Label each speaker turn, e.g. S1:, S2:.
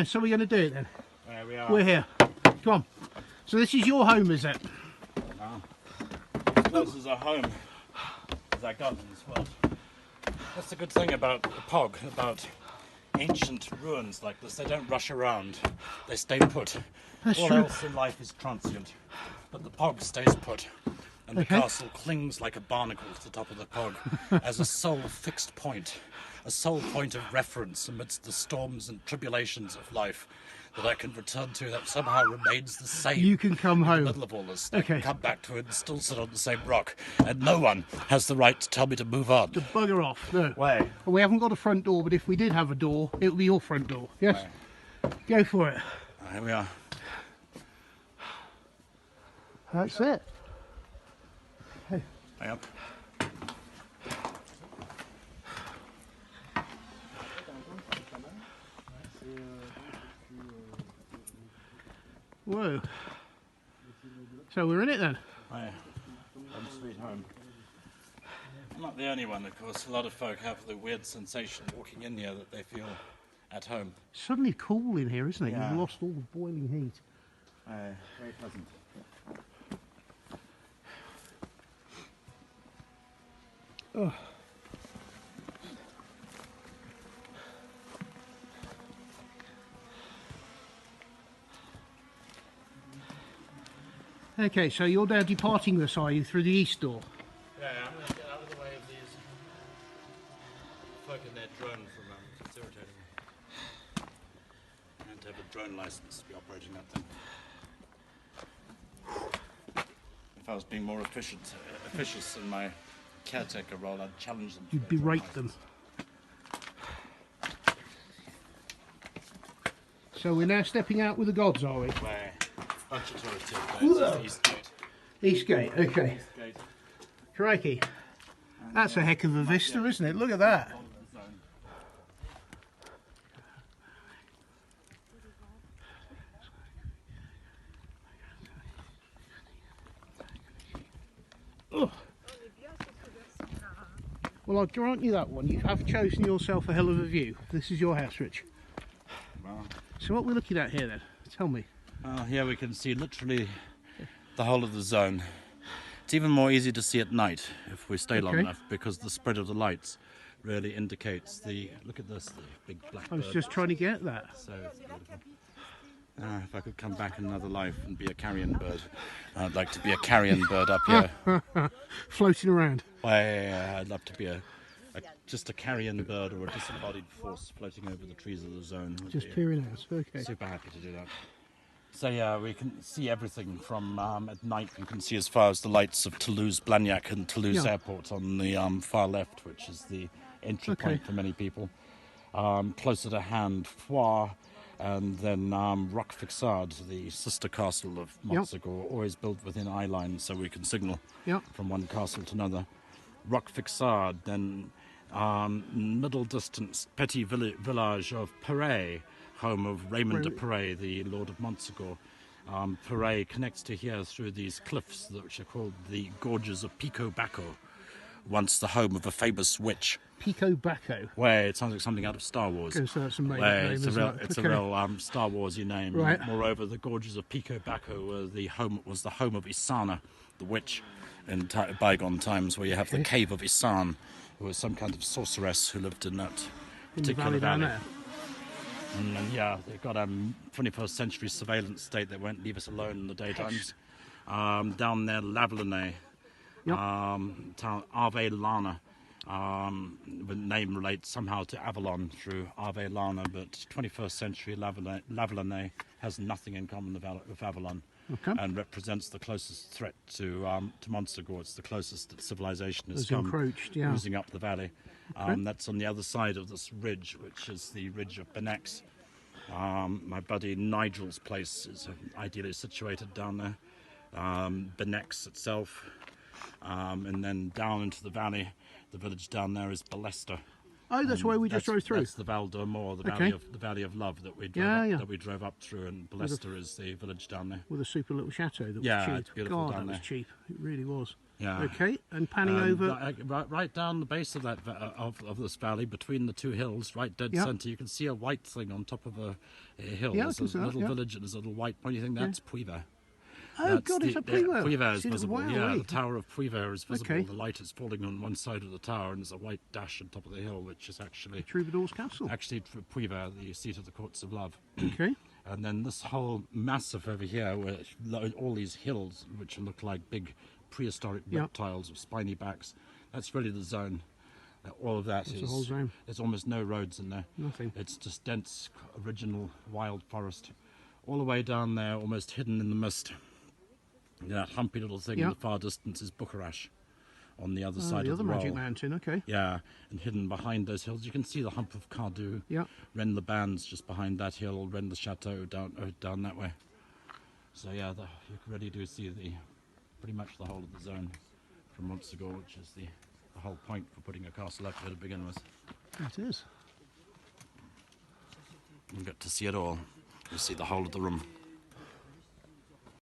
S1: So we're going to do it then.
S2: There we are.
S1: We're here. Come on. So this is your home, is it?
S2: This is our home. It's our garden as well. That's the good thing about the POG, about ancient ruins like this. They don't rush around. They stay put.
S1: That's
S2: All
S1: true.
S2: else in life is transient. But the POG stays put. And the castle clings like a barnacle to the top of the POG as a sole fixed point. A sole point of reference amidst the storms and tribulations of life that I can return to, that somehow remains the same.
S1: You can come home.
S2: In the middle of all this. I can come back to it and still sit on the same rock. And no one has the right to tell me to move on.
S1: To bugger off, no.
S2: Way.
S1: We haven't got a front door, but if we did have a door, it would be your front door. Yes?
S2: Way.
S1: Go for it.
S2: Here we are.
S1: That's it. Hey.
S2: Hang up.
S1: Whoa. So we're in it then?
S2: Home sweet home. I'm not the only one, of course. A lot of folk have the weird sensation walking in here that they feel at home.
S1: It's suddenly cool in here, isn't it?
S2: Yeah.
S1: You've lost all the boiling heat.
S2: Very pleasant.
S1: Oh. Okay, so you're now departing us, are you, through the east door?
S2: Yeah, I'm going to get out of the way of these folk in their drone for a moment. It's irritating me. I have to have a drone license to be operating that thing. If I was being more officious in my caretaker role, I'd challenge them.
S1: You'd berate them. So we're now stepping out with the gods, are we?
S2: Where? Bunch of tourists here. East Gate.
S1: East Gate, okay.
S2: East Gate.
S1: Crikey. That's a heck of a vista, isn't it? Look at that. Oh. Well, I'll grant you that one. You have chosen yourself a hell of a view. This is your house, Rich.
S2: Wow.
S1: So what we're looking at here then? Tell me.
S2: Here we can see literally the whole of the zone. It's even more easy to see at night if we stay long enough, because the spread of the lights really indicates the... Look at this, the big black bird.
S1: I was just trying to get that.
S2: So beautiful. If I could come back in another life and be a carrion bird, I'd like to be a carrion bird up here.
S1: Floating around.
S2: I'd love to be just a carrion bird or a disembodied force floating over the trees of the zone.
S1: Just peering out, okay.
S2: Super happy to do that. So yeah, we can see everything from at night. You can see as far as the lights of Toulouse-Blagnac and Toulouse Airport on the far left, which is the entry point for many people. Closer to hand, Foix, and then Roquefixade, the sister castle of Montsegur, always built within eye line, so we can signal from one castle to another. Roquefixade, then middle distance petit village of Perret, home of Raymond de Perret, the Lord of Montsegur. Perret connects to here through these cliffs, which are called the Gorges of Pico Bacco, once the home of a famous witch.
S1: Pico Bacco?
S2: Where it sounds like something out of Star Wars.
S1: Okay, so that's a made-up name,
S2: it's a real Star Wars-y name.
S1: Right.
S2: Moreover, the Gorges of Pico Bacco was the home of Isana, the witch, in bygone times, where you have the cave of Isan, who was some kind of sorceress who lived in that particular valley. And then, they've got a 21st century surveillance state that won't leave us alone in the daytimes. Down there, Lavelanet, town Ave Lana. The name relates somehow to Avalon through Ave Lana, but 21st century Lavelanet has nothing in common with Avalon, and represents the closest threat to Montsegur. It's the closest that civilization has come,
S1: encroached,
S2: oozing up the valley. That's on the other side of this ridge, which is the ridge of Benex. My buddy Nigel's place is ideally situated down there. Benex itself, and then down into the valley, the village down there is Ballester,
S1: Oh, that's why we just drove through.
S2: That's the Val d'Amour, the Valley of Love that we drove up through, and Ballester is the village down there.
S1: With a super little chateau that was cheap.
S2: It's beautiful
S1: God,
S2: down
S1: that
S2: there.
S1: was cheap. It really was.
S2: Yeah.
S1: Okay, and panning over.
S2: Right down the base of that of this valley, between the two hills, right dead centre, you can see a white thing on top of a hill.
S1: Yeah,
S2: there's a little village and there's a little white pointy thing. That's Puiver.
S1: Oh, God, it's a Puiver.
S2: Puiver is visible.
S1: Wow,
S2: the Tower of Puiver is visible.
S1: Okay.
S2: The light is falling on one side of the tower, and there's a white dash on top of the hill, which is actually
S1: Troubadour's Castle.
S2: Actually, Puiver, the seat of the courts of love.
S1: Okay.
S2: And then this whole massif over here, where all these hills, which look like big prehistoric reptiles with spiny backs, that's really the zone. All of that is
S1: the whole zone.
S2: There's almost no roads in there.
S1: Nothing.
S2: It's just dense, original wild forest. All the way down there, almost hidden in the mist. That humpy little thing in the far distance is Bucharest, on the other side of the
S1: Magic Mountain, okay.
S2: Yeah, and hidden behind those hills, you can see the hump of Cardew.
S1: Yeah.
S2: Rennes-les-Bains just behind that hill, Rennes-le-Chateau down that way. So yeah, you really do see pretty much the whole of the zone from Montsegur, which is the whole point for putting a castle up here to begin with.
S1: It is.
S2: You get to see it all. You see the whole of the room.